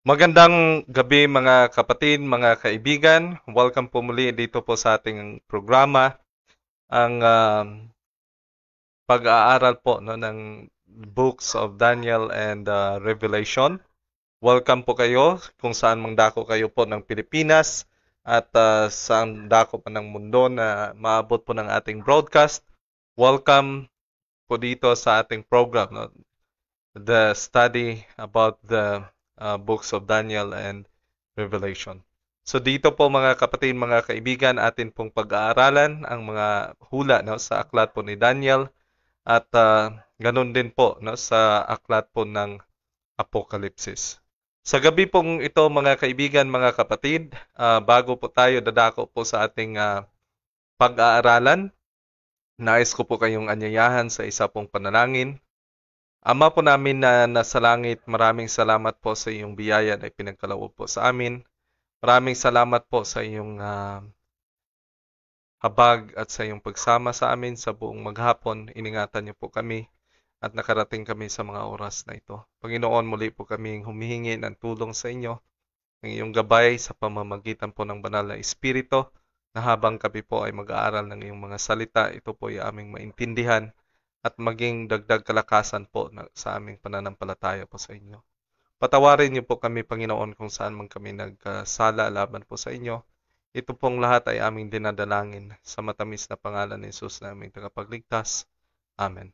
Magandang gabi mga kapatid, mga kaibigan. Welcome po muli dito po sa ating programa, ang pag-aaral po ng Books of Daniel and Revelation. Welcome po kayo kung saan mang dako kayo po ng Pilipinas at saan dako pa ng mundo na maabot po ng ating broadcast. Welcome po dito sa ating program, no? The study about the books of Daniel and Revelation. So dito po mga kapatid, mga kaibigan, atin pong pag-aaralan ang mga hula, no, sa aklat po ni Daniel at ganun din po, no, sa aklat po ng Apokalipsis. Sa gabi pong ito mga kaibigan, mga kapatid, bago po tayo dadako po sa ating pag-aaralan, nais ko po kayong anyayahan sa isa pong panalangin. Ama po namin na nasa langit, maraming salamat po sa iyong biyaya na ipinagkaloob po sa amin. Maraming salamat po sa iyong habag at sa iyong pagsama sa amin sa buong maghapon. Iningatan niyo po kami at nakarating kami sa mga oras na ito. Panginoon, muli po kami humihingi ng tulong sa inyo, ng iyong gabay sa pamamagitan po ng banal na Espiritu, na habang kami po ay mag-aaral ng iyong mga salita, ito po ay aming maintindihan at maging dagdag kalakasan po sa aming pananampalataya po sa inyo. Patawarin niyo po kami, Panginoon, kung saan man kami nagkasala laban po sa inyo. Ito pong lahat ay aming dinadalangin sa matamis na pangalan ni Jesus na aming tagapagligtas. Amen.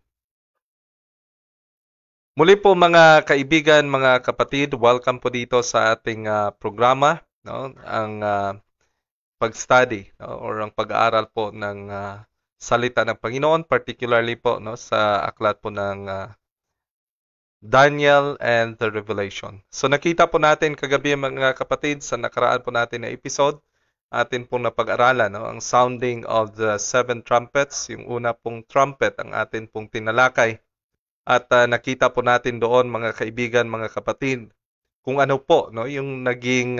Muli po mga kaibigan, mga kapatid, welcome po dito sa ating programa, no? Ang pag-study, no? Or ang pag-aaral po ng salita ng Panginoon, particularly po, no, sa aklat po ng Daniel and the Revelation. So nakita po natin kagabi mga kapatid sa nakaraan po natin na episode, atin pong napag-aralan, no, ang sounding of the seven trumpets, yung una pong trumpet ang atin pong tinalakay. At nakita po natin doon mga kaibigan, mga kapatid, kung ano po, no, yung naging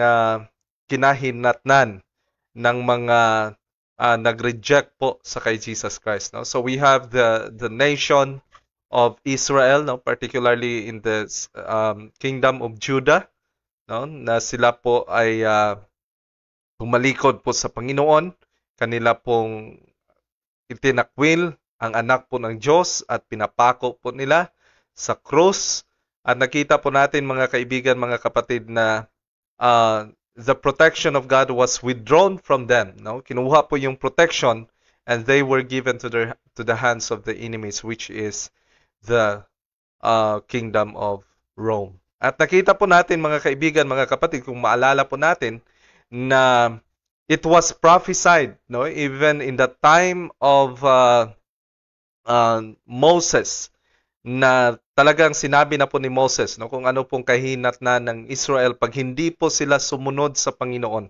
kinahinatnan ng mga nag-reject po sa kay Jesus Christ, no? So we have the nation of Israel, no, particularly in the kingdom of Judah, no, na sila po ay tumalikod po sa Panginoon, kanila pong itinakwil ang anak po ng Diyos at pinapako po nila sa krus. At nakita po natin mga kaibigan, mga kapatid, na the protection of God was withdrawn from them. No? Kinuha po yung protection and they were given to the hands of the enemies, which is the kingdom of Rome. At nakita po natin mga kaibigan, mga kapatid, kung maalala po natin na it was prophesied, no, even in the time of Moses, na talagang sinabi na po ni Moses, no, kung ano pong kahinatnan ng Israel pag hindi po sila sumunod sa Panginoon.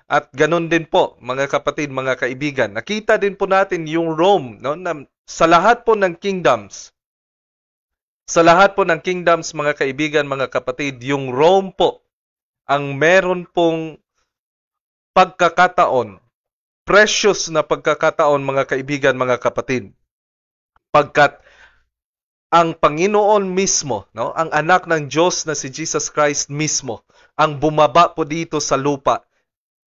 At ganun din po, mga kapatid, mga kaibigan, nakita din po natin yung Rome, no, na sa lahat po ng kingdoms, mga kaibigan, mga kapatid, yung Rome po ang meron pong pagkakataon, precious na pagkakataon, mga kaibigan, mga kapatid, pagkat ang Panginoon mismo, no, ang anak ng Diyos na si Jesus Christ mismo, ang bumaba po dito sa lupa.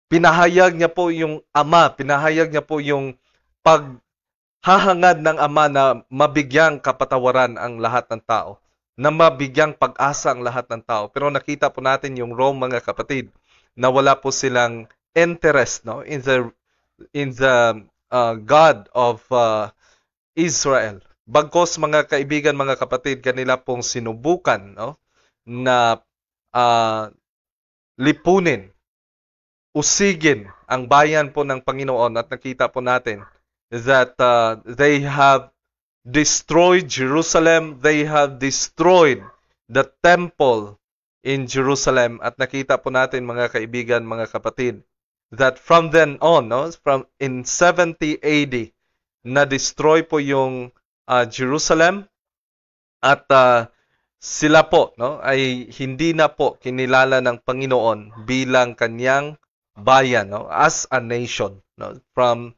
Pinahayag niya po yung Ama, pinahayag niya po yung paghahangad ng Ama na mabigyang kapatawaran ang lahat ng tao, na mabigyang pag-asa ang lahat ng tao. Pero nakita po natin yung Rome, mga kapatid, na wala po silang interest, no, in the God of Israel. Bagkos mga kaibigan, mga kapatid, kanila pong sinubukan, no, na lipunin, usigin ang bayan po ng Panginoon, at nakita po natin that they have destroyed Jerusalem, they have destroyed the temple in Jerusalem, at nakita po natin mga kaibigan, mga kapatid, that from then on, no, from in 70 AD, na-destroy po yung Jerusalem, at sila po, no, ay hindi na po kinilala ng Panginoon bilang kanyang bayan, no, as a nation, no, from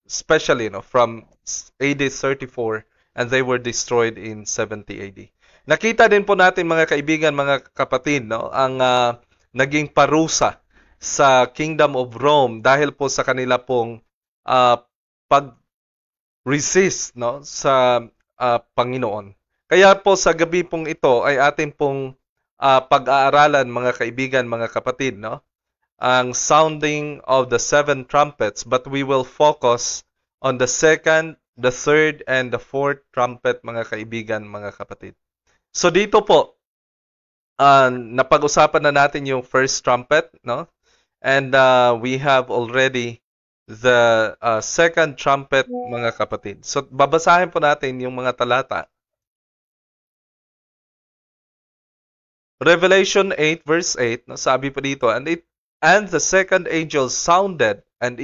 especially, no, from AD 34, and they were destroyed in 70 AD. Nakita din po natin mga kaibigan, mga kapatid, no, ang naging parusa sa Kingdom of Rome dahil po sa kanila pong pag-resist, no, sa Panginoon. Kaya po sa gabi pong ito ay atin pong pag-aaralan mga kaibigan, mga kapatid, no, ang sounding of the seven trumpets, but we will focus on the second, the third, and the fourth trumpet, mga kaibigan, mga kapatid. So dito po, napag-usapan na natin yung first trumpet, no? And we have already the second trumpet, mga kapatid. So babasahin po natin yung mga talata. Revelation 8 verse 8, no? Sabi po dito, and the second angel sounded, and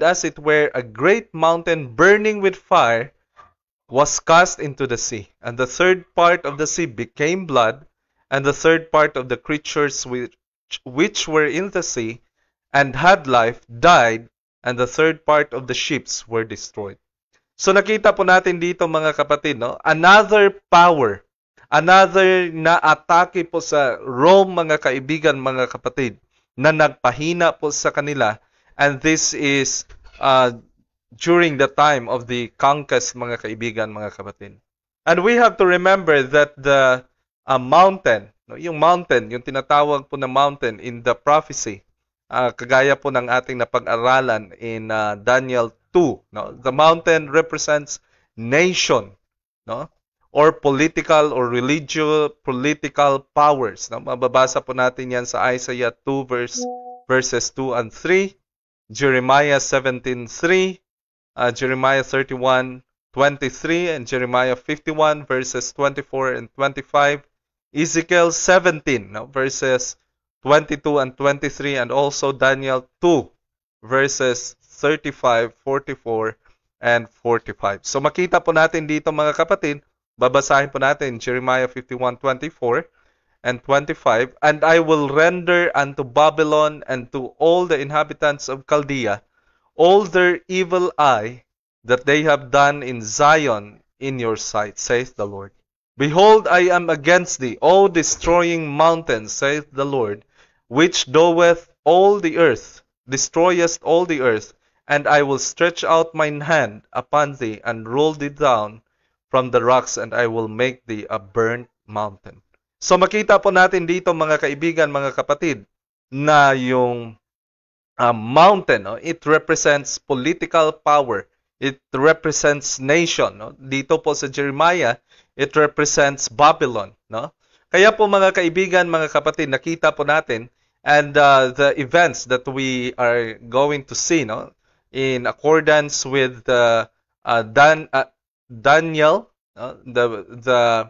as it were a great mountain burning with fire was cast into the sea, and the third part of the sea became blood, and the third part of the creatures which were in the sea and had life died, and the third part of the ships were destroyed. So nakita po natin dito mga kapatid, no? Another power, another na atake po sa Rome, mga kaibigan, mga kapatid, na nagpahina po sa kanila, and this is during the time of the conquest, mga kaibigan, mga kapatid. And we have to remember that the mountain, no, yung tinatawag po na mountain in the prophecy, kagaya po ng ating napag-aralan in Daniel 2, no? The mountain represents nation, no? Or political or religious political powers, no? Mababasa po natin yan sa Isaiah 2 verses 2 and 3, Jeremiah 17:3, Jeremiah 31:23, and Jeremiah 51 verses 24 and 25, Ezekiel 17, no, verses 22 and 23, and also Daniel 2 verses 35, 44, and 45. So makita po natin dito mga kapatid, babasahin po natin Jeremiah 51:24 and 25, and I will render unto Babylon and to all the inhabitants of Chaldea all their evil eye that they have done in Zion in your sight, saith the Lord. Behold, I am against thee, O destroying mountain, saith the Lord, which doeth all the earth, destroyest all the earth, and I will stretch out mine hand upon thee, and roll thee down from the rocks, and I will make thee a burnt mountain. So makita po natin dito mga kaibigan, mga kapatid, na yung mountain, no, it represents political power. It represents nation, no? Dito po sa Jeremiah, it represents Babylon, no? Kaya po mga kaibigan, mga kapatid, nakita po natin and the events that we are going to see, no, in accordance with the Daniel, the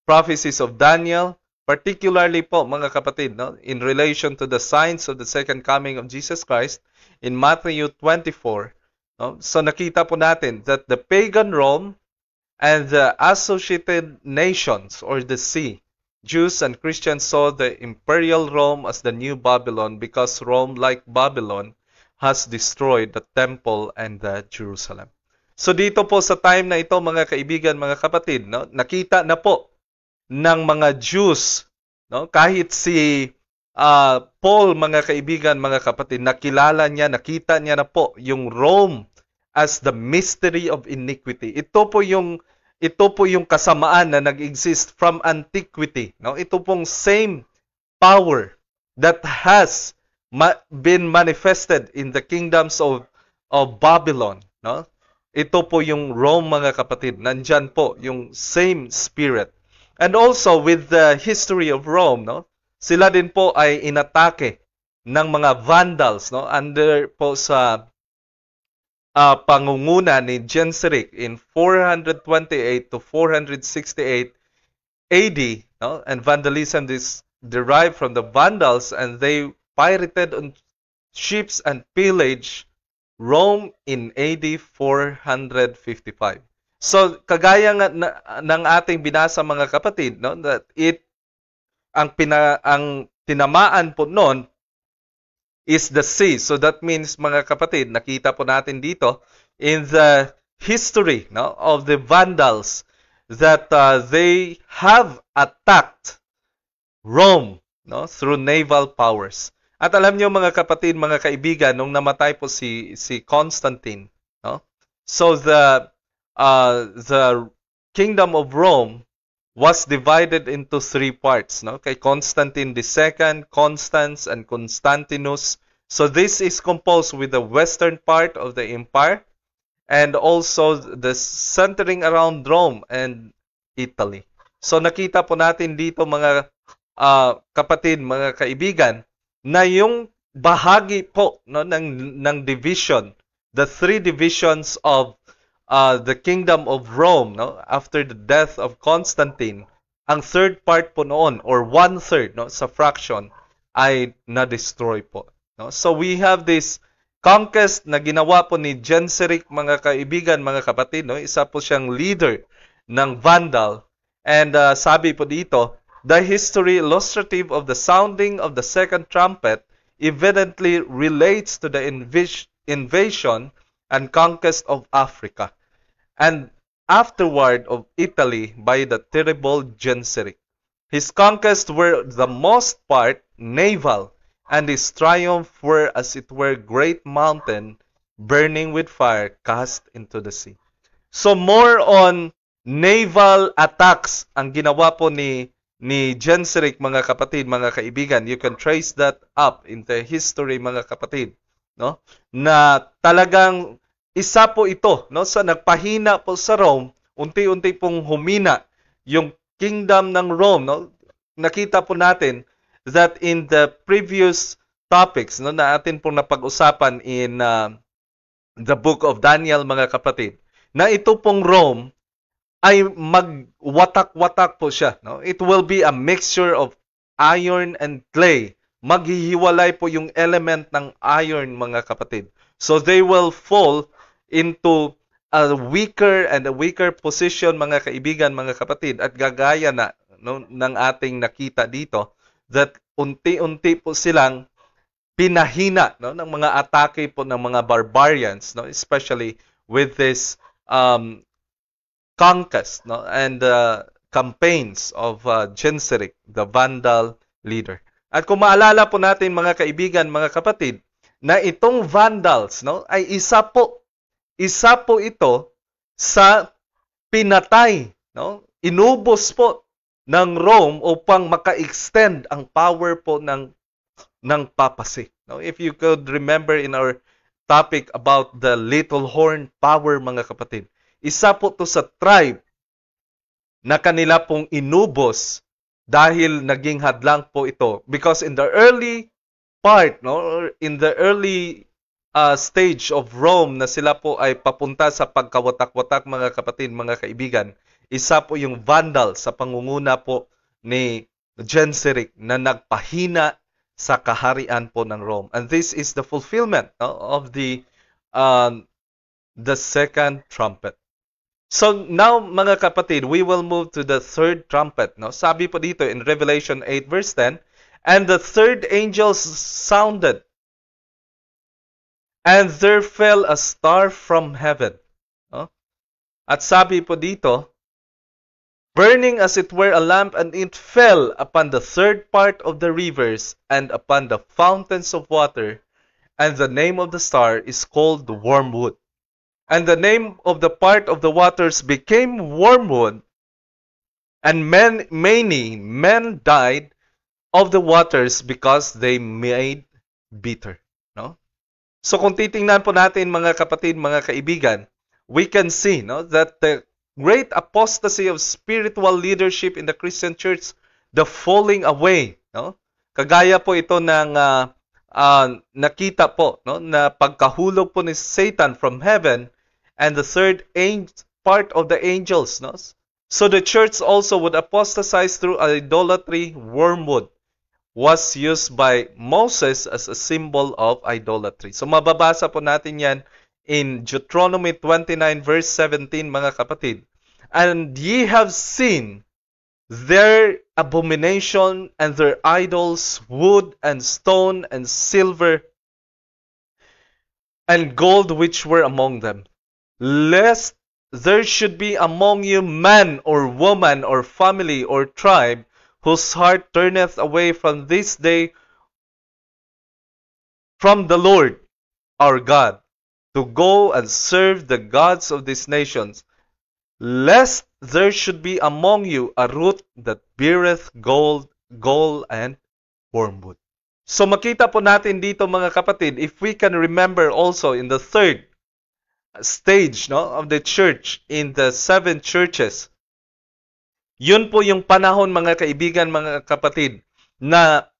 prophecies of Daniel, particularly po mga kapatid, no, in relation to the signs of the second coming of Jesus Christ in Matthew 24. No? So nakita po natin that the pagan Rome and the associated nations or the sea, Jews and Christians saw the imperial Rome as the new Babylon because Rome, like Babylon, has destroyed the temple and the Jerusalem. So dito po sa time na ito mga kaibigan, mga kapatid, no, nakita na po ng mga Jews, no, kahit si Paul, mga kaibigan, mga kapatid, nakilala niya, nakita niya na po yung Rome as the mystery of iniquity. Ito po yung kasamaan na nag-exist from antiquity, no? Ito pong same power that has been manifested in the kingdoms of Babylon, no? Ito po yung Rome, mga kapatid. Nandyan po yung same spirit. And also with the history of Rome, no? Sila din po ay inatake ng mga Vandals, no? Under po sa pangunguna ni Genseric in 428 to 468 AD, no? And vandalism is derived from the Vandals, and they pirated on ships and pillaged Rome in AD 455. So kagaya nga ng ating binasa, mga kapatid, no, that ang tinamaan po noon is the sea. So that means, mga kapatid, nakita po natin dito in the history, no, of the Vandals, that they have attacked Rome, no, through naval powers. At alam niyo mga kapatid, mga kaibigan, nung namatay po si Constantine, no? So the kingdom of Rome was divided into three parts, no? Kay Constantine II, Constans, and Constantinus. So this is composed with the western part of the empire and also the centering around Rome and Italy. So nakita po natin dito mga kapatid, mga kaibigan, na yung bahagi po, no, ng division, the three divisions of the kingdom of Rome, no, after the death of Constantine, ang third part po noon, or one-third, no, sa fraction, ay na-destroy po. No? So we have this conquest na ginawa po ni Genseric, mga kaibigan, mga kapatid. No? Isa po siyang leader ng Vandal. And sabi po dito, the history illustrative of the sounding of the second trumpet evidently relates to the invasion and conquest of Africa, and afterward of Italy by the terrible Genseric. His conquests were the most part naval, and his triumph were as it were great mountain burning with fire cast into the sea. So more on naval attacks ang ginawa po ni Genseric, mga kapatid, mga kaibigan. You can trace that up in the history, mga kapatid, no? Na talagang isa po ito, no, sa nagpahina po sa Rome, unti-unti pong humina yung kingdom ng Rome, no? Nakita po natin that in the previous topics, no, na atin pong napag-usapan in the book of Daniel, mga kapatid, na ito pong Rome ay magwatak-watak po siya, no? It will be a mixture of iron and clay. Maghihiwalay po yung element ng iron, mga kapatid. So they will fall into a weaker and a weaker position, mga kaibigan, mga kapatid, at gagaya na, no, ng ating nakita dito, that unti-unti po silang pinahina, no, ng mga atake po ng mga barbarians, no, especially with this conquest, no, and campaigns of Genseric, the Vandal leader. At kung maalala po natin, mga kaibigan, mga kapatid, na itong Vandals, no, ay isa po ito sa pinatay, no, inubos po ng Rome upang maka-extend ang power po ng papacy. No, if you could remember in our topic about the little horn power, mga kapatid, isa po to sa tribe na kanila pong inubos dahil naging hadlang po ito, because in the early part, no, in the early stage of Rome na sila po ay papunta sa pagkawatak-watak, mga kapatid, mga kaibigan, isa po yung Vandal sa pangunguna po ni Genseric na nagpahina sa kaharian po ng Rome. And this is the fulfillment, no, of the second trumpet. So now, mga kapatid, we will move to the third trumpet. No? Sabi po dito in Revelation 8 verse 10, and the third angel sounded, and there fell a star from heaven. No? At sabi po dito, burning as it were a lamp, and it fell upon the third part of the rivers and upon the fountains of water, and the name of the star is called Wormwood. And the name of the part of the waters became wormwood, and many men died of the waters because they made bitter. No? So kung titingnan po natin, mga kapatid, mga kaibigan, we can see, no, that the great apostasy of spiritual leadership in the Christian church, the falling away, no? Kagaya po ito ng nakita po, no, na pagkahulog po ni Satan from heaven, and the third part of the angels, no? So the church also would apostatize through idolatry. Wormwood was used by Moses as a symbol of idolatry. So mababasa po natin yan in Deuteronomy 29 verse 17, mga kapatid. And ye have seen their abomination and their idols, wood and stone and silver and gold which were among them. Lest there should be among you man or woman or family or tribe whose heart turneth away from this day from the Lord our God, to go and serve the gods of these nations, lest there should be among you a root that beareth gall and wormwood. So makita po natin dito mga kapatid, if we can remember also in the third stage of the church, in the seven churches, yun po yung panahon mga kaibigan, mga kapatid, na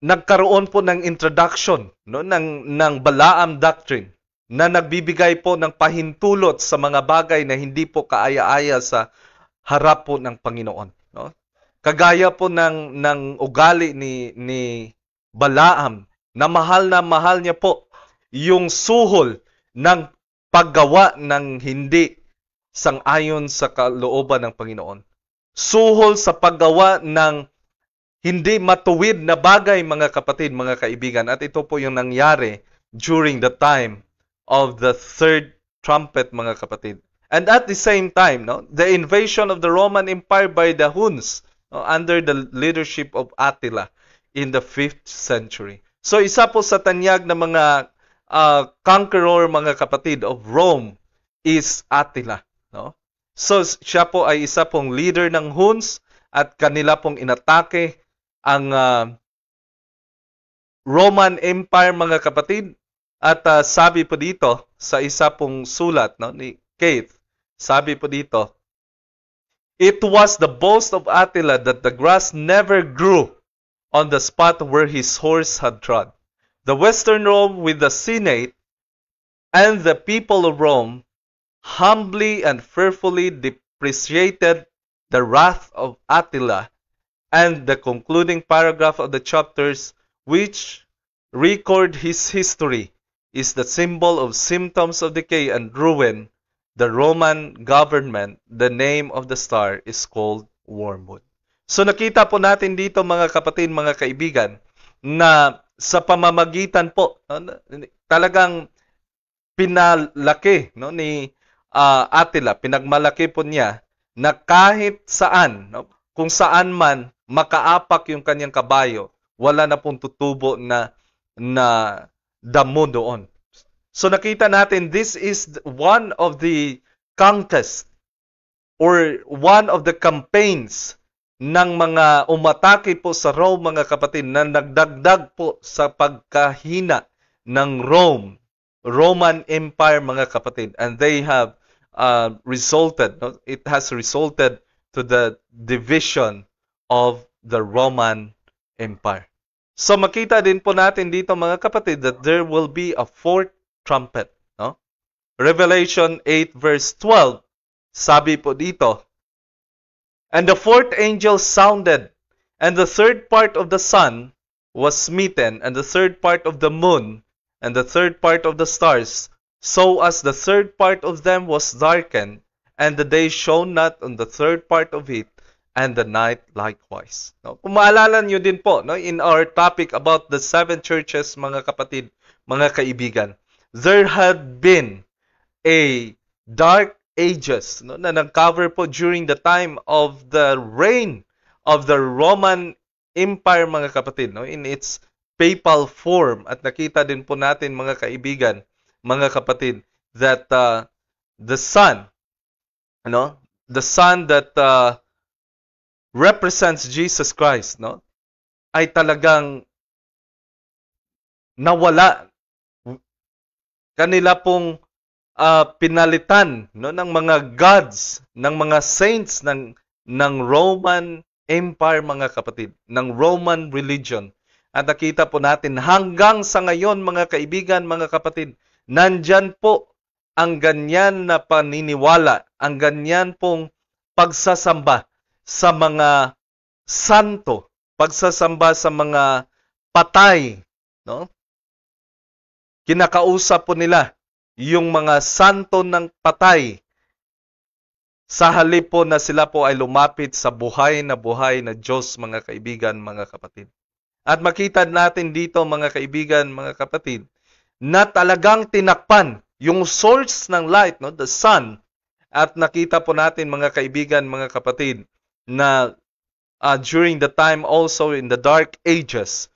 nagkaroon po ng introduction ng Balaam doctrine na nagbibigay po ng pahintulot sa mga bagay na hindi po kaaya-aya sa harap po ng Panginoon. Kagaya po ng ugali ni Balaam na mahal niya po yung suhol ng paggawa ng hindi sang-ayon sa kalooban ng Panginoon. Suhol sa paggawa ng hindi matuwid na bagay, mga kapatid, mga kaibigan. At ito po yung nangyari during the time of the third trumpet, mga kapatid. And at the same time, the invasion of the Roman Empire by the Huns under the leadership of Attila in the 5th century. So isa po sa tanyag na mga conqueror, mga kapatid, of Rome is Attila. So siya po ay isa pong leader ng Huns at kanila pong inatake ang Roman Empire, mga kapatid. At sabi po dito sa isa pong sulat ni Keith, sabi po dito, it was the boast of Attila that the grass never grew on the spot where his horse had trod. The Western Rome with the Senate and the people of Rome humbly and fearfully depreciated the wrath of Attila, and the concluding paragraph of the chapters which record his history is the symbol of symptoms of decay and ruin. The Roman government, the name of the star is called wormwood. So nakita po natin dito, mga kapatid, mga kaibigan, na sa pamamagitan po, talagang pinalaki ni Attila, pinagmalaki po niya na kahit saan, kung saan man makaapak yung kanyang kabayo, wala na pong tutubo na damo doon. So nakita natin, this is one of the contests or one of the campaigns ng mga umatake po sa Rome, mga kapatid, na nagdagdag po sa pagkahina ng Roman Empire, mga kapatid. And they have it has resulted to the division of the Roman Empire. So makita din po natin dito, mga kapatid, that there will be a fourth trumpet. Revelation 8 verse 12, sabi po dito, and the fourth angel sounded, and the third part of the sun was smitten, and the third part of the moon, and the third part of the stars, so as the third part of them was darkened, and the day shone not on the third part of it, and the night likewise. Kung maalala nyo din po, in our topic about the seven churches, mga kapatid, mga kaibigan, there had been a dark ages na nag-cover po during the time of the reign of the Roman Empire, mga kapatid, in its papal form. At nakita din po natin, mga kaibigan, mga kapatid, that the sun that represents Jesus Christ, ay talagang nawala. Kanila pong pinalitan ng mga gods, ng mga saints ng Roman Empire, mga kapatid, ng Roman religion. At nakita po natin hanggang sa ngayon, mga kaibigan, mga kapatid, nandyan po ang ganyan na paniniwala, ang ganyan pong pagsasamba sa mga santo, pagsasamba sa mga patay, kinakausap po nila yung mga santo ng patay sa halip po na sila po ay lumapit sa buhay na Diyos, mga kaibigan, mga kapatid. At makita natin dito, mga kaibigan, mga kapatid, na talagang tinakpan yung source ng light, the sun, At nakita po natin mga kaibigan, mga kapatid, na during the time also in the dark ages,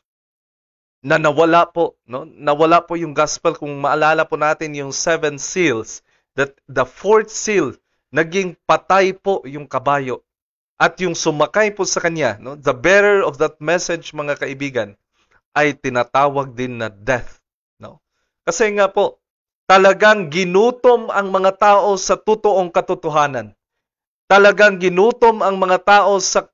na nawala po, no? Nawala po yung gospel. Kung maalala po natin yung seven seals, that the fourth seal, naging patay po yung kabayo. At yung sumakay po sa kanya, no? The bearer of that message, mga kaibigan, ay tinatawag din na death, no? Kasi nga po, talagang ginutom ang mga tao sa totoong katotohanan. Talagang ginutom ang mga tao sa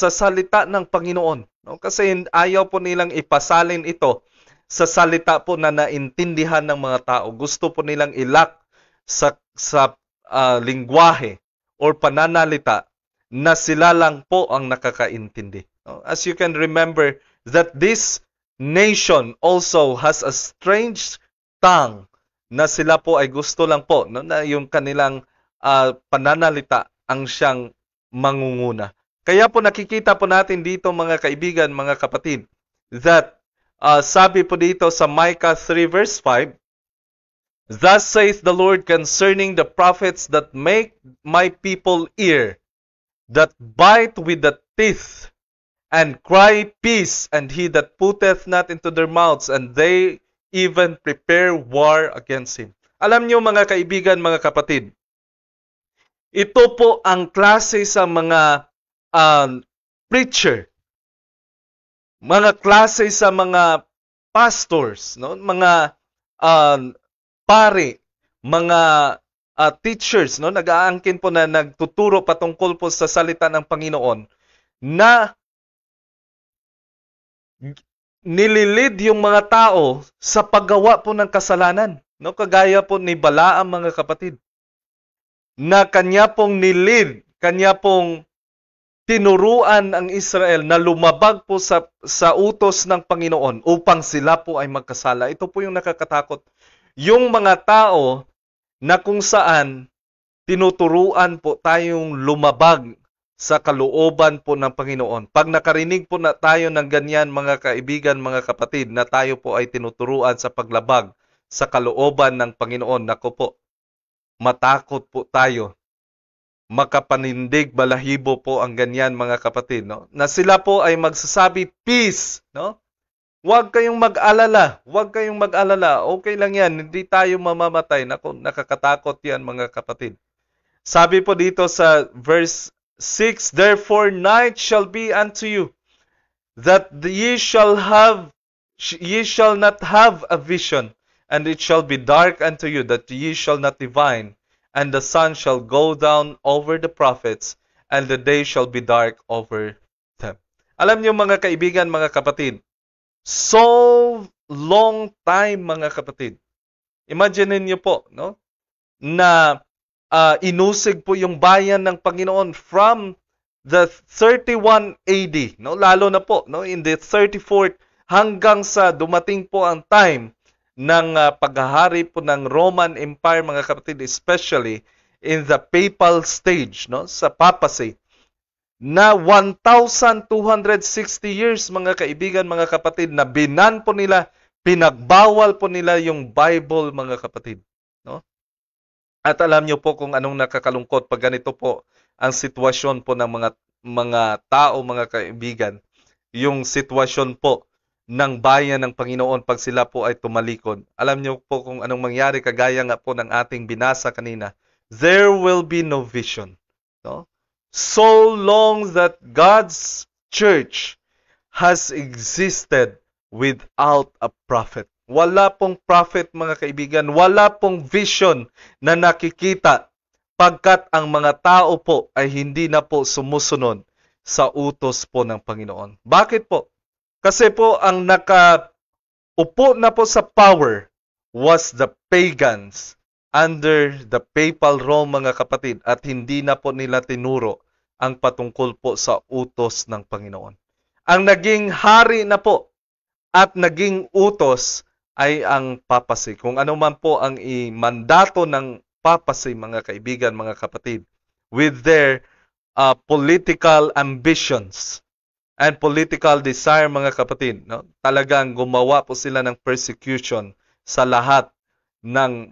salita ng Panginoon, no? Kasi ayaw po nilang ipasalin ito sa salita po na naintindihan ng mga tao. Gusto po nilang ilak sa lingwahe or pananalita na sila lang po ang nakakaintindi. No? As you can remember that this nation also has a strange tongue na sila po ay gusto lang po, no, na yung kanilang pananalita ang siyang mangunguna. Kaya po nakikita po natin dito mga kaibigan, mga kapatid, that sabi po dito sa Micah 3 verse 5, "Thus saith the Lord concerning the prophets that make my people hear, that bite with the teeth, and cry peace, and he that putteth not into their mouths, and they even prepare war against him." Alam niyo mga kaibigan, mga kapatid, ito po ang klase sa mga preacher, mga klase sa mga pastors, no? Mga pare, mga teachers, no? Nag-aangkin po na nagtuturo patungkol po sa salita ng Panginoon, na nililid yung mga tao sa paggawa po ng kasalanan, no? Kagaya po ni Balaam, mga kapatid, na kanya pong nilid, kanya pong tinuruan ang Israel na lumabag po sa utos ng Panginoon upang sila po ay magkasala. Ito po yung nakakatakot. Yung mga tao na kung saan tinuturuan po tayong lumabag sa kalooban po ng Panginoon. Pag nakarinig po na tayo ng ganyan, mga kaibigan, mga kapatid, na tayo po ay tinuturuan sa paglabag sa kalooban ng Panginoon, nako po, matakot po tayo. Makapanindig balahibo po ang ganyan, mga kapatid, no? Na sila po ay magsasabi peace, no? Huwag kayong mag-alala, huwag kayong mag-alala. Okay lang yan, hindi tayo mamamatay. Naku, nakakatakot yan, mga kapatid. Sabi po dito sa verse 6, "Therefore night shall be unto you, that ye shall not have a vision, and it shall be dark unto you, that ye shall not divine. And the sun shall go down over the prophets, and the day shall be dark over them." Alam niyo mga kaibigan, mga kapatid, so long time, mga kapatid. Imagine niyo po, no? Na inusig po yung bayan ng Panginoon from the 31 AD, no? Lalo na po, no? In the 34th hanggang sa dumating po ang time ng paghahari po ng Roman Empire, mga kapatid, especially in the papal stage, no, sa papacy, na 1,260 years, mga kaibigan, mga kapatid, na binan po nila, pinagbawal po nila yung Bible, mga kapatid, no? At alam niyo po kung anong nakakalungkot pag ganito po ang sitwasyon po ng mga tao, mga kaibigan, yung sitwasyon po ng bayan ng Panginoon pag sila po ay tumalikod. Alam niyo po kung anong mangyari, kagaya nga po ng ating binasa kanina. There will be no vision, no? So long that God's church has existed without a prophet. Wala pong prophet, mga kaibigan. Wala pong vision na nakikita pagkat ang mga tao po ay hindi na po sumusunod sa utos po ng Panginoon. Bakit po? Kasi po ang nakaupo na po sa power was the pagans under the papal Rome, mga kapatid, at hindi na po nila tinuro ang patungkol po sa utos ng Panginoon. Ang naging hari na po at naging utos ay ang papacy. Kung ano man po ang mandato ng papacy, mga kaibigan, mga kapatid, with their political ambitions and political desire, mga kapatid, no? Talagang gumawa po sila ng persecution sa lahat ng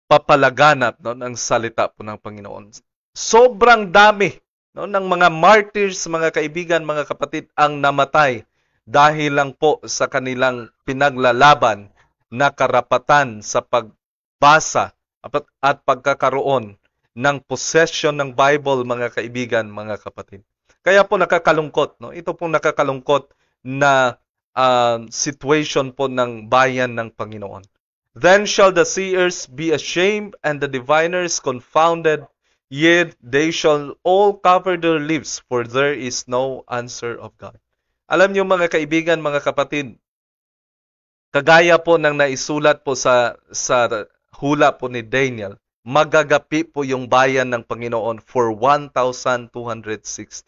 papalaganap, no, ng salita po ng Panginoon. Sobrang dami, no, ng mga martyrs, mga kaibigan, mga kapatid, ang namatay dahil lang po sa kanilang pinaglalaban na karapatan sa pagbasa at pagkakaroon ng possession ng Bible, mga kaibigan, mga kapatid. Kaya po nakakalungkot, no? Ito pong nakakalungkot na situation po ng bayan ng Panginoon. Then shall the seers be ashamed and the diviners confounded, yet they shall all cover their lips, for there is no answer of God. Alam niyo mga kaibigan, mga kapatid, kagaya po ng naisulat po sa hula po ni Daniel, magagapi po yung bayan ng Panginoon for 1,260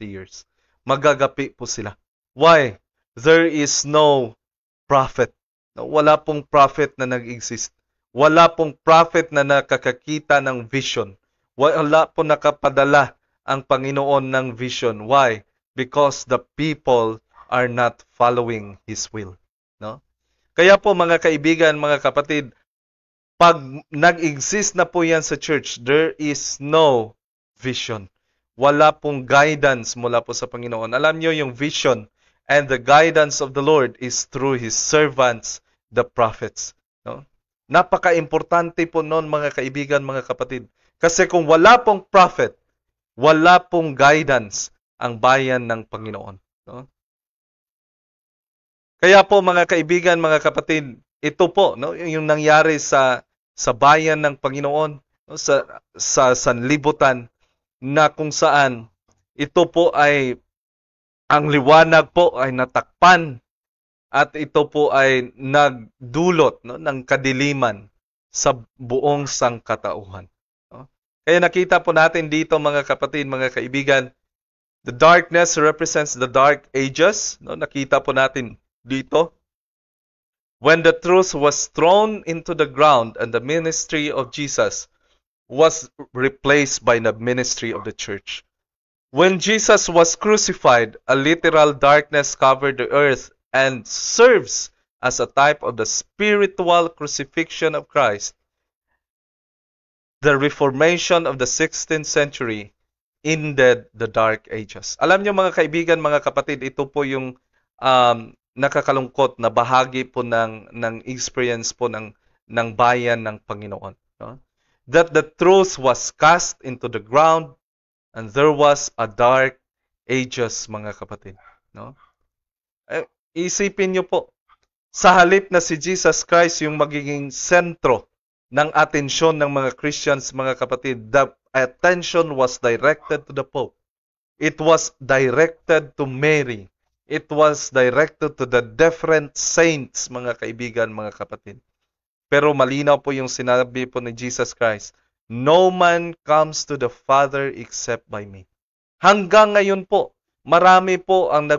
years. Magagapi po sila. Why? There is no prophet. Wala pong prophet na nag-exist. Wala pong prophet na nakakakita ng vision. Wala po nakapadala ang Panginoon ng vision. Why? Because the people are not following His will. No? Kaya po mga kaibigan, mga kapatid, pag nag-exist na po yan sa church, there is no vision. Wala pong guidance mula po sa Panginoon. Alam nyo yung vision and the guidance of the Lord is through His servants, the prophets. No? Napaka-importante po noon mga kaibigan, mga kapatid. Kasi kung wala pong prophet, wala pong guidance ang bayan ng Panginoon. No? Kaya po mga kaibigan, mga kapatid, ito po no, yung nangyari sa bayan ng Panginoon, no, sa sanlibutan, na kung saan ito po ay ang liwanag po ay natakpan at ito po ay nagdulot no, ng kadiliman sa buong sangkatauhan. No? Kaya nakita po natin dito mga kapatid, mga kaibigan, the darkness represents the dark ages. No? Nakita po natin dito. When the truth was thrown into the ground and the ministry of Jesus was replaced by the ministry of the church. When Jesus was crucified, a literal darkness covered the earth and serves as a type of the spiritual crucifixion of Christ. The Reformation of the 16th century ended the Dark Ages. Alam niyo mga kaibigan, mga kapatid, ito po yung nakakalungkot na bahagi po ng experience po ng bayan ng Panginoon. No? That the truth was cast into the ground and there was a dark ages, mga kapatid. No? Isipin niyo po, sa halip na si Jesus Christ yung magiging sentro ng atensyon ng mga Christians, mga kapatid, the attention was directed to the Pope. It was directed to Mary. It was directed to the different saints, mga kaibigan, mga kapatid. Pero malinaw po yung sinabi po ni Jesus Christ, no man comes to the Father except by me. Hanggang ngayon po, marami po ang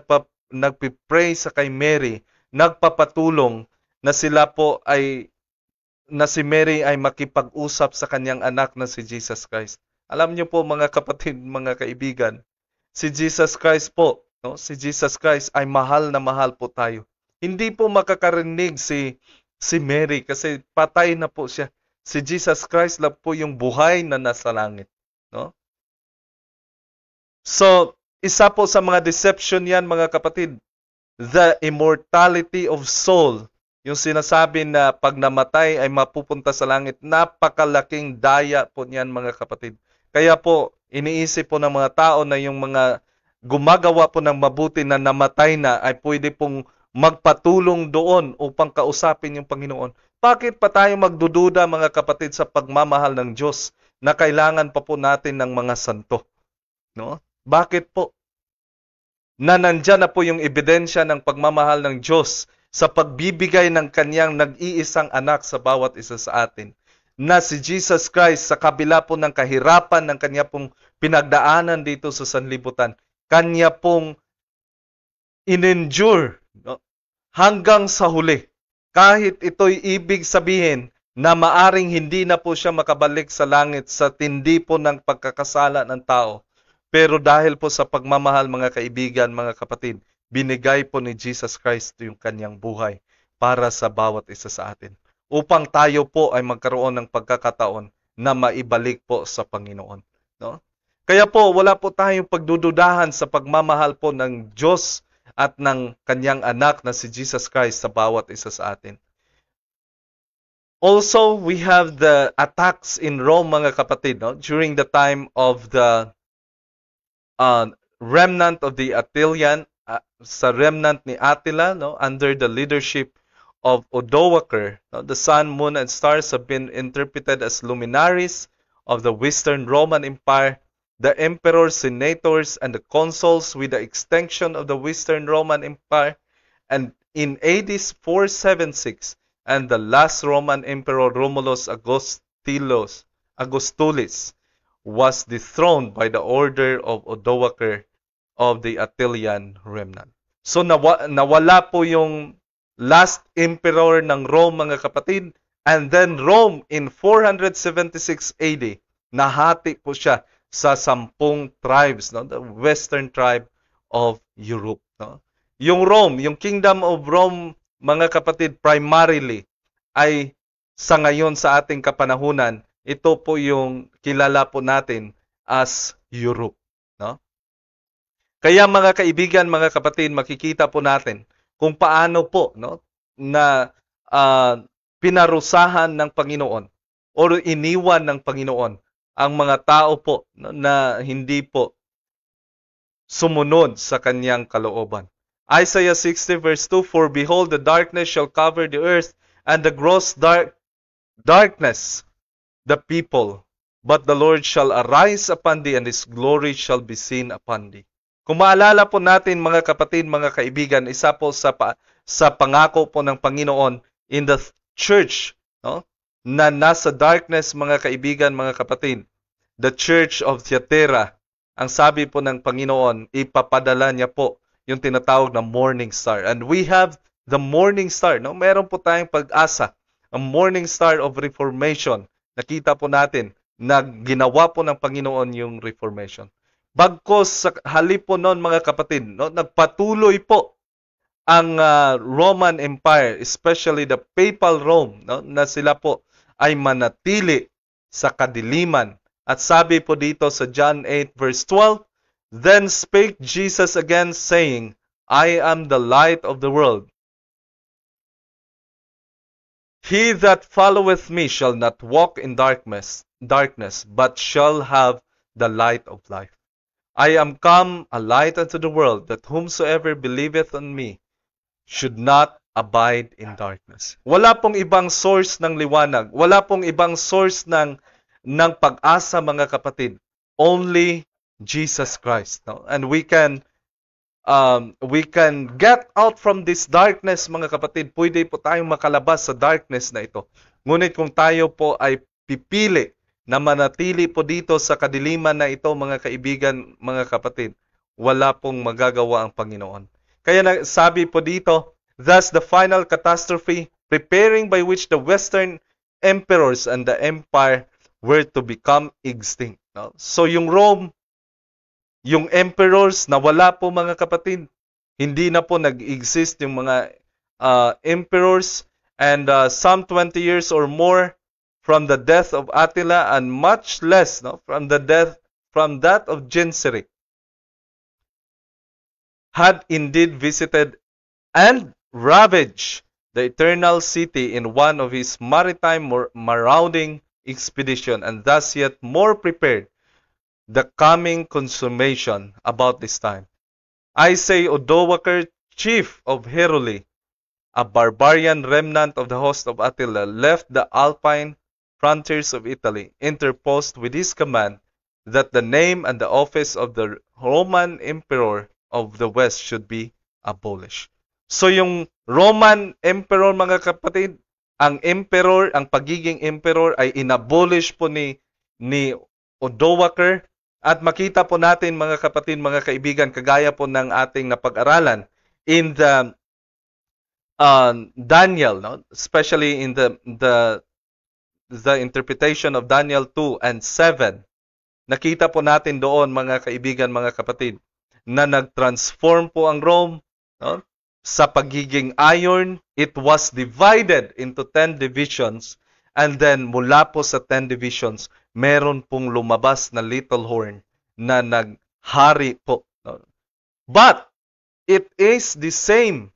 nagpipray sa kay Mary, nagpapatulong na sila po ay, na si Mary ay makipag-usap sa kanyang anak na si Jesus Christ. Alam niyo po mga kapatid, mga kaibigan, si Jesus Christ po, no? Si Jesus Christ ay mahal na mahal po tayo. Hindi po makakarinig si Mary kasi patay na po siya. Si Jesus Christ lang po yung buhay na nasa langit. No? So, isa po sa mga deception yan, mga kapatid, the immortality of soul. Yung sinasabi na pag namatay ay mapupunta sa langit, napakalaking daya po niyan, mga kapatid. Kaya po, iniisip po ng mga tao na yung mga gumagawa po ng mabuti na namatay na ay pwede pong magpatulong doon upang kausapin yung Panginoon. Bakit pa tayo magdududa, mga kapatid, sa pagmamahal ng Diyos na kailangan pa po natin ng mga santo? No? Bakit po? Na nandyan na po yung ebidensya ng pagmamahal ng Diyos sa pagbibigay ng kanyang nag-iisang anak sa bawat isa sa atin. Na si Jesus Christ sa kabila po ng kahirapan ng kanya pong pinagdaanan dito sa sanlibutan, kanya pong in-endure, no? Hanggang sa huli. Kahit ito'y ibig sabihin na maaring hindi na po siya makabalik sa langit sa tindi po ng pagkakasala ng tao. Pero dahil po sa pagmamahal, mga kaibigan, mga kapatid, binigay po ni Jesus Christ yung kanyang buhay para sa bawat isa sa atin. upang tayo po ay magkaroon ng pagkakataon na maibalik po sa Panginoon. No? Kaya po, wala po tayong pagdududahan sa pagmamahal po ng Diyos at ng kanyang anak na si Jesus Christ sa bawat isa sa atin. Also, we have the attacks in Rome, mga kapatid, no? During the time of the remnant of the Attilian, sa remnant ni Attila, no? Under the leadership of Odoacer, no? The sun, moon, and stars have been interpreted as luminaries of the Western Roman Empire. The emperors, senators, and the consuls with the extension of the Western Roman Empire. And in AD 476, and the last Roman Emperor Romulus Augustulus was dethroned by the order of Odoacer of the Attilian remnant. So nawala po yung last emperor ng Rome, mga kapatid, and then Rome in 476 AD, nahati po siya sa 10 tribes, no? The western tribe of Europe. No? Yung Rome, yung Kingdom of Rome, mga kapatid, primarily ay sa ngayon sa ating kapanahunan, ito po yung kilala po natin as Europe. No? Kaya mga kaibigan, mga kapatid, makikita po natin kung paano po, no, na pinarusahan ng Panginoon o iniwan ng Panginoon ang mga tao po, no, na hindi po sumunod sa kanyang kalooban. Isaiah 60 verse 2, For behold, the darkness shall cover the earth, and the gross darkness the people. But the Lord shall arise upon thee, and His glory shall be seen upon thee. Kung maalala po natin, mga kapatid, mga kaibigan, isa po sa pangako po ng Panginoon in the church, no, na nasa darkness, mga kaibigan, mga kapatid, the church of Thyatira, ang sabi po ng Panginoon, ipapadala niya po yung tinatawag na morning star. And we have the morning star. No? Meron po tayong pag-asa. Ang morning star of reformation. Nakita po natin na ginawa po ng Panginoon yung reformation. Bagkos sa halip po noon, mga kapatid, no? Nagpatuloy po ang Roman Empire, especially the Papal Rome, no? Na sila po ay manatili sa kadiliman. At sabi po dito sa John 8 verse 12, Then spake Jesus again, saying, I am the light of the world. He that followeth me shall not walk in darkness, but shall have the light of life. I am come a light unto the world, that whomsoever believeth on me should not abide in darkness. Wala pong ibang source ng liwanag. Wala pong ibang source ng pag-asa, mga kapatid. Only Jesus Christ. No? And we can get out from this darkness, mga kapatid. Pwede po tayong makalabas sa darkness na ito. Ngunit kung tayo po ay pipili na manatili po dito sa kadiliman na ito, mga kaibigan, mga kapatid, wala pong magagawa ang Panginoon. Kaya sabi po dito, thus the final catastrophe, preparing by which the Western emperors and the empire were to become extinct. No? So yung Rome, yung emperors, nawala po, mga kapatid. Hindi na po nag-exist yung mga emperors, and some 20 years or more from the death of Attila, and much less, no, from that of Genseric, had indeed visited and ravaged the eternal city in one of his maritime marauding expedition, and thus yet more prepared the coming consummation about this time. I say Odoacer, chief of Heruli, a barbarian remnant of the host of Attila, left the Alpine frontiers of Italy, interposed with his command that the name and the office of the Roman Emperor of the West should be abolished. So yung Roman Emperor, mga kapatid, ang pagiging emperor ay inabolish po ni Odoacer. At makita po natin, mga kapatid, mga kaibigan, kagaya po ng ating napag-aralan in the Daniel, no? Especially in the interpretation of Daniel 2 and 7. Nakita po natin doon, mga kaibigan, mga kapatid, na nag-transform po ang Rome, no? sa pagiging iron, it was divided into 10 divisions. And then mula po sa 10 divisions, meron pong lumabas na little horn na naghari po. But it is the same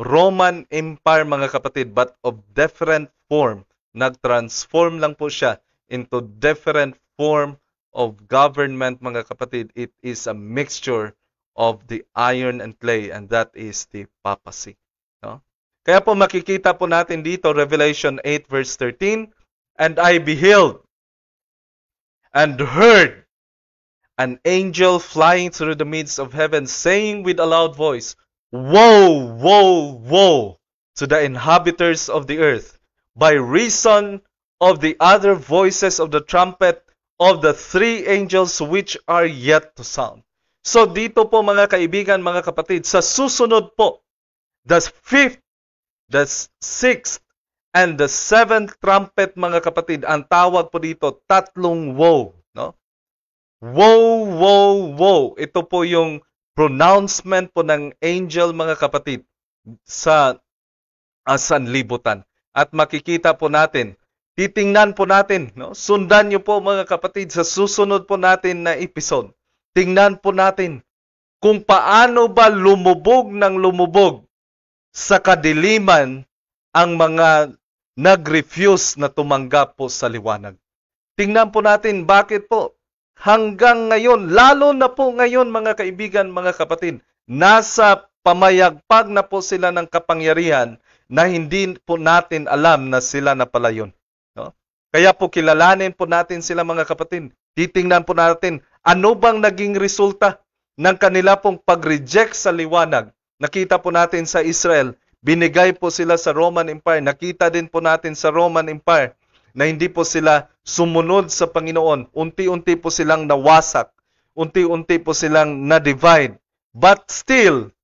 Roman Empire, mga kapatid, but of different form. Nag-transform lang po siya into different form of government, mga kapatid. It is a mixture of the iron and clay, and that is the papacy. No? Kaya po makikita po natin dito, Revelation 8 verse 13, and I beheld and heard an angel flying through the midst of heaven, saying with a loud voice, Woe, woe, woe to the inhabitants of the earth, by reason of the other voices of the trumpet of the three angels which are yet to sound. So dito po mga kaibigan, mga kapatid, sa susunod po, the fifth, the sixth, and the seventh trumpet, mga kapatid, ang tawag po dito, tatlong woe. No? Woe, woe, woe. Ito po yung pronouncement po ng angel, mga kapatid, sa sanlibutan. At makikita po natin, titingnan po natin, no? Sundan niyo po mga kapatid sa susunod po natin na episode. Tingnan po natin kung paano ba lumubog ng lumubog sa kadiliman ang mga nag-refuse na tumanggap po sa liwanag. Tingnan po natin bakit po hanggang ngayon, lalo na po ngayon mga kaibigan, mga kapatid, nasa pamayagpag na po sila ng kapangyarihan na hindi po natin alam na sila na pala yun. No? Kaya po kilalanin po natin sila mga kapatid. Titingnan po natin ano bang naging resulta ng kanila pong pag-reject sa liwanag. Nakita po natin sa Israel, binigay po sila sa Roman Empire. Nakita din po natin sa Roman Empire na hindi po sila sumunod sa Panginoon. Unti-unti po silang nawasak. Unti-unti po silang na-divide. But still,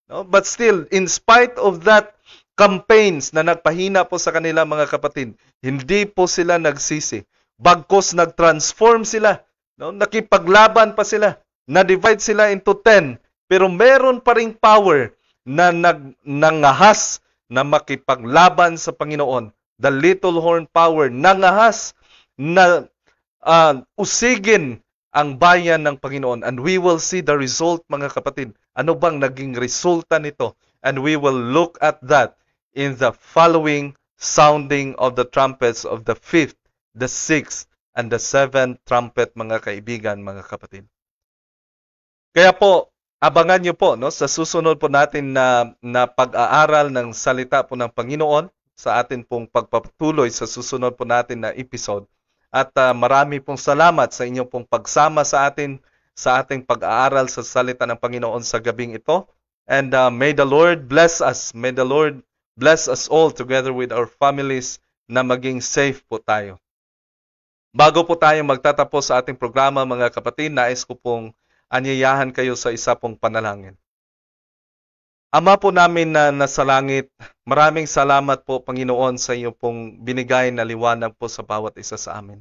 in spite of that campaigns na nagpahina po sa kanila mga kapatid, hindi po sila nagsisi. Bagkos nag-transform sila. No? Nakipaglaban pa sila. Na-divide sila into 10. Pero meron pa ring power na nangahas na makipaglaban sa Panginoon. The little horn power nangahas na usigin ang bayan ng Panginoon. And we will see the result, mga kapatid. Ano bang naging resulta nito? And we will look at that in the following sounding of the trumpets of the fifth, the sixth, and the seventh trumpet, mga kaibigan, mga kapatid. Kaya po, abangan nyo po no, sa susunod po natin na pag-aaral ng salita po ng Panginoon sa atin pong pagpatuloy sa susunod po natin na episode. At marami pong salamat sa inyong pong pagsama sa atin sa ating pag-aaral sa salita ng Panginoon sa gabing ito. And may the Lord bless us. May the Lord bless us all together with our families na maging safe po tayo. Bago po tayo magtatapos sa ating programa, mga kapatid, nais ko pong anyayahan kayo sa isa pong panalangin. Ama po namin na nasa langit, maraming salamat po, Panginoon, sa iyo pong binigay na liwanag po sa bawat isa sa amin.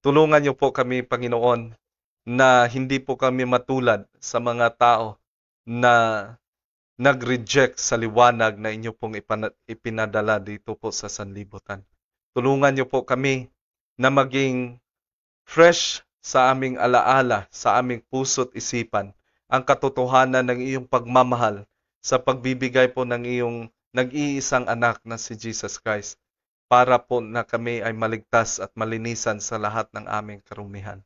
Tulungan niyo po kami, Panginoon, na hindi po kami matulad sa mga tao na nag-reject sa liwanag na inyo pong ipinadala dito po sa sanlibutan. Tulungan niyo po kami na maging fresh sa aming alaala, sa aming puso't isipan, ang katotohanan ng iyong pagmamahal sa pagbibigay po ng iyong nag-iisang anak na si Jesus Christ para po na kami ay maligtas at malinisan sa lahat ng aming karumihan.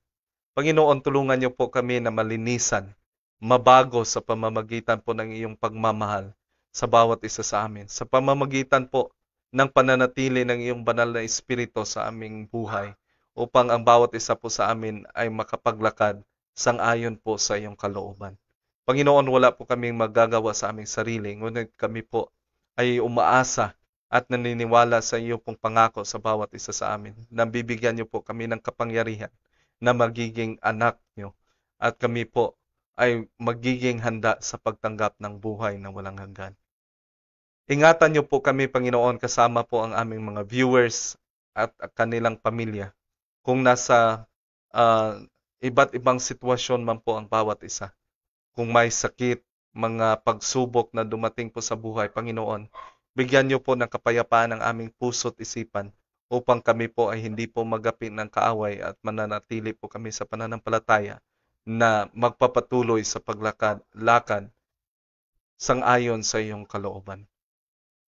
Panginoon, tulungan niyo po kami na malinisan, mabago sa pamamagitan po ng iyong pagmamahal sa bawat isa sa amin. Sa pamamagitan po ng pananatili ng iyong banal na Espiritu sa aming buhay upang ang bawat isa po sa amin ay makapaglakad sang-ayon po sa iyong kalooban. Panginoon, wala po kaming magagawa sa aming sarili, ngunit kami po ay umaasa at naniniwala sa iyo pong pangako sa bawat isa sa amin. Nabibigyan niyo po kami ng kapangyarihan na magiging anak niyo at kami po ay magiging handa sa pagtanggap ng buhay na walang hanggan. Ingatan niyo po kami, Panginoon, kasama po ang aming mga viewers at kanilang pamilya. Kung nasa iba't ibang sitwasyon man po ang bawat isa. Kung may sakit, mga pagsubok na dumating po sa buhay, Panginoon, bigyan niyo po ng kapayapaan ang aming puso't isipan upang kami po ay hindi po magapi ng kaaway at mananatili po kami sa pananampalataya na magpapatuloy sa paglakad sang-ayon sa iyong kalooban.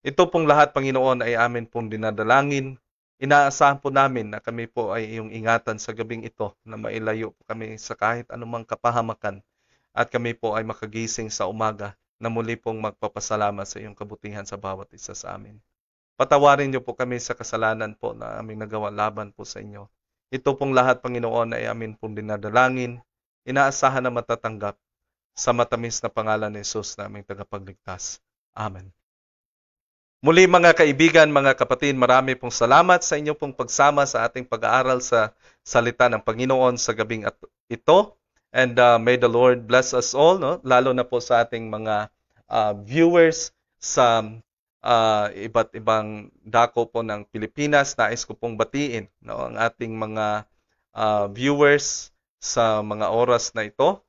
Ito pong lahat, Panginoon, ay amin pong dinadalangin. Inaasahan po namin na kami po ay iyong ingatan sa gabing ito na mailayo po kami sa kahit anumang kapahamakan at kami po ay makagising sa umaga na muli pong magpapasalamat sa iyong kabutihan sa bawat isa sa amin. Patawarin niyo po kami sa kasalanan po na aming nagawa laban po sa inyo. Ito pong lahat, Panginoon, ay amin pong dinadalangin. Inaasahan na matatanggap sa matamis na pangalan ni Jesus na aming tagapagligtas. Amen. Muli mga kaibigan, mga kapatid, marami pong salamat sa inyo pong pagsama sa ating pag-aaral sa salita ng Panginoon sa gabing ito. And may the Lord bless us all, no? Lalo na po sa ating mga viewers sa iba't ibang dako po ng Pilipinas. Nais ko pong batiin, no, ang ating mga viewers sa mga oras na ito.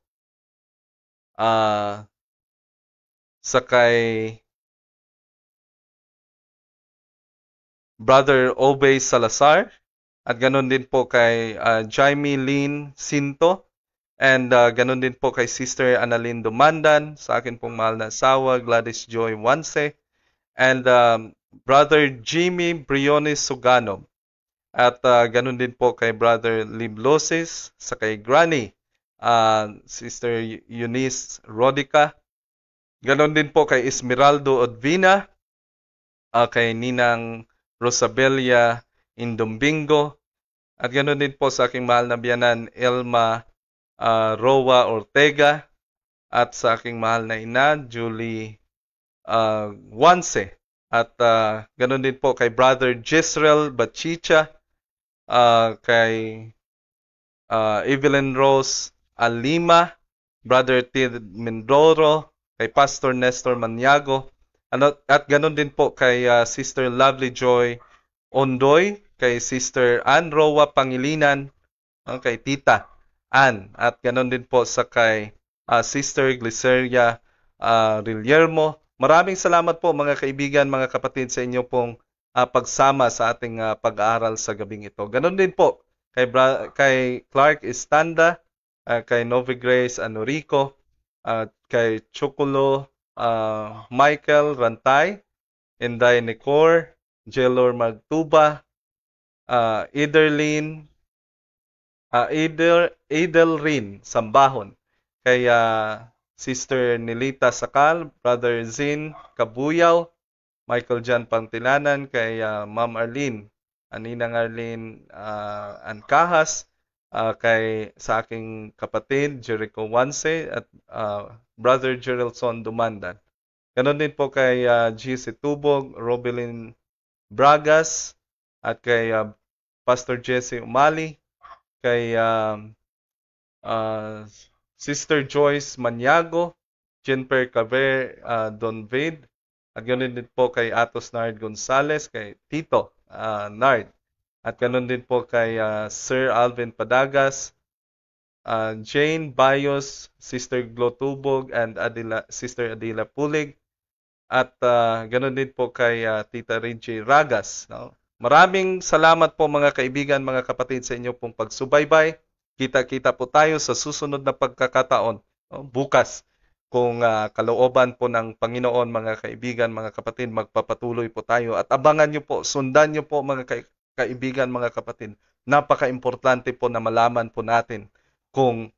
Sa kay Brother Obey Salazar at ganun din po kay Jaime Lynn Sinto and ganun din po kay Sister Annalyn Dumandan, sa akin pong mahal na asawa Gladys Joy Wanse and Brother Jimmy Briones Sugano at ganun din po kay Brother Liblosis, sa kay Granny Sister Eunice Rodica, ganun din po kay Esmeraldo Odvina, kay Ninang Rosabella Indombingo, at ganoon din po sa aking mahal na biyanan Elma Roa Ortega, at sa aking mahal na ina Julie Wanse, at ganoon din po kay Brother Jezreel Bachicha, kay Evelyn Rose Alima, Brother Tid Mindoro, kay Pastor Nestor Maniago, at ganun din po kay Sister Lovely Joy Ondoy, kay Sister Ann Roa Pangilinan, kay Tita Ann, at ganun din po sa kay Sister Gliceria Rillermo. Maraming salamat po mga kaibigan, mga kapatid, sa inyo pong pagsama sa ating pag-aaral sa gabing ito. Ganun din po kay Clark Estanda, kay Novi Grace Anorico, kay Choculo Michael Rantay, Inday Nicor, Jelor Magtuba, Edelrin Sambahon, kay Sister Nilita Sakal, Brother Zin Kabuyaw, Michael Jan Pantilanan, kay Ma'am Arlene, Aninang Arlene Ancahas, kay sa aking kapatid Jericho Wanse at Brother Geraldson Dumandan. Ganon din po kay GC Tubog, Robelin Bragas, at kay Pastor Jesse Umali, kay Sister Joyce Maniago, Jenper Caber Donvid, at ganoon din po kay Atos Nard Gonzales, kay Tito Nard, at ganoon din po kay Sir Alvin Padagas, Jane Bayos, Sister Glotubog, and Sister Adila Pulig, at ganoon din po kay Tita Reggie Ragas. No? Maraming salamat po mga kaibigan, mga kapatid, sa inyo pong pagsubaybay. Kita-kita po tayo sa susunod na pagkakataon, no? Bukas. Kung kalooban po ng Panginoon, mga kaibigan, mga kapatid, magpapatuloy po tayo. At abangan nyo po, sundan nyo po mga kaibigan, mga kapatid. Napaka-importante po na malaman po natin kung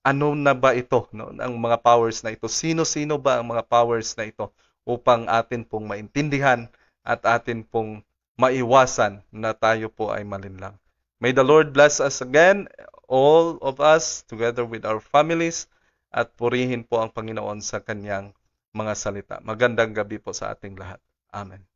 ano na ba ito, no? Ang mga powers na ito. Sino-sino ba ang mga powers na ito upang atin pong maintindihan at atin pong maiwasan na tayo po ay malinlang. May the Lord bless us again, all of us, together with our families, at purihin po ang Panginoon sa kanyang mga salita. Magandang gabi po sa ating lahat. Amen.